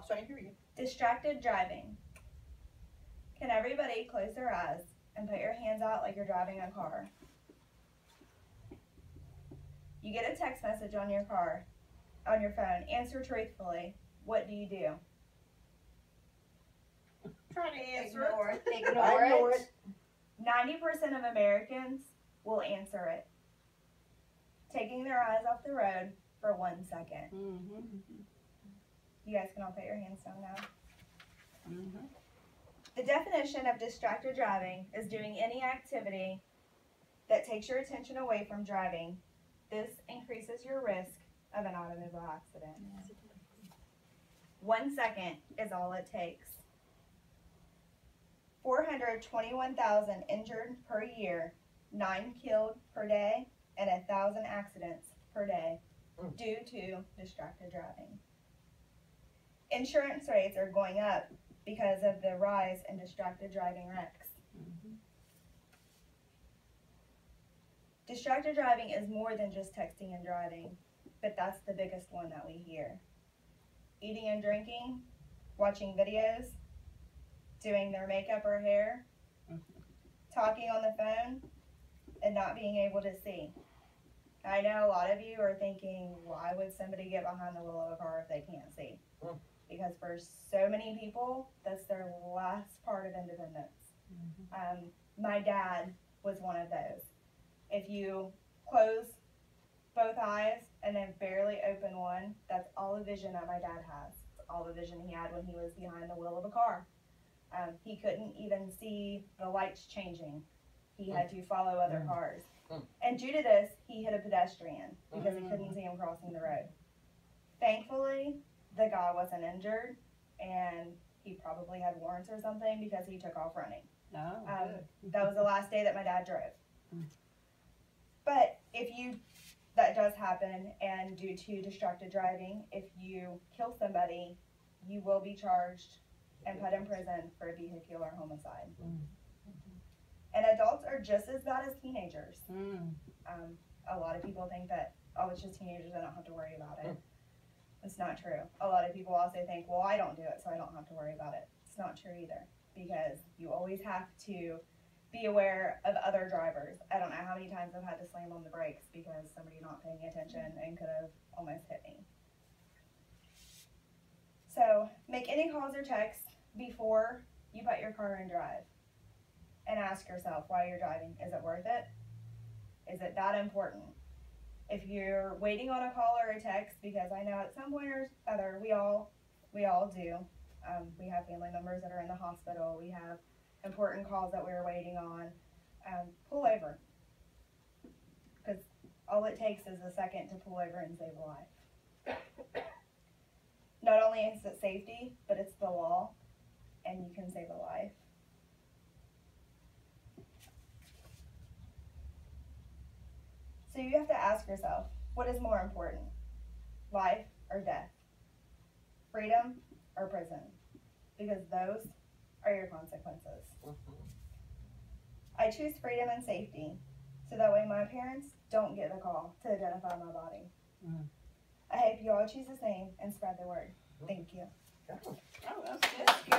so I can hear you. Distracted driving. Can everybody close their eyes and put your hands out like you're driving a car? You get a text message on your phone. Answer truthfully. What do you do? Trying to answer Ignore it. it. I ignore it. 90% of Americans will answer it, taking their eyes off the road for 1 second. You guys can all put your hands down now. The definition of distracted driving is doing any activity that takes your attention away from driving. This increases your risk of an automobile accident. 1 second is all it takes. 421,000 injured per year, 9 killed per day, and 1,000 accidents per day due to distracted driving. Insurance rates are going up because of the rise in distracted driving wrecks. Distracted driving is more than just texting and driving, but that's the biggest one that we hear. Eating and drinking, watching videos, doing their makeup or hair, talking on the phone, and not being able to see. I know a lot of you are thinking, why would somebody get behind the wheel of a car if they can't see? Because for so many people, that's their last part of independence. My dad was one of those. If you close both eyes and then barely open one, that's all the vision that my dad has. It's all the vision he had when he was behind the wheel of a car. He couldn't even see the lights changing. He had to follow other cars. And due to this, he hit a pedestrian because he couldn't see him crossing the road. Thankfully, the guy wasn't injured, and he probably had warrants or something because he took off running. That was the last day that my dad drove. But that does happen, and due to distracted driving, if you kill somebody, you will be charged and put in prison for vehicular homicide. And adults are just as bad as teenagers. A lot of people think that, oh, it's just teenagers, I don't have to worry about it. It's not true. A lot of people also think, well, I don't do it, so I don't have to worry about it. It's not true either, because you always have to be aware of other drivers. I don't know how many times I've had to slam on the brakes because somebody not paying attention and could have almost hit me. So make any calls or texts before you put your car in drive, and ask yourself why you're driving. Is it worth it? Is it that important? If you're waiting on a call or a text, because I know at some point or other we all do. We have family members that are in the hospital. We have important calls that we're waiting on. Pull over, because all it takes is a second to pull over and save a life. Not only is it safety, but it's the law, and you can save a life. So you have to ask yourself, what is more important, life or death? Freedom or prison? Because those are your consequences. I choose freedom and safety, so that way my parents don't get the call to identify my body. I hope you all choose the same and spread the word. Thank you. Oh, that's good.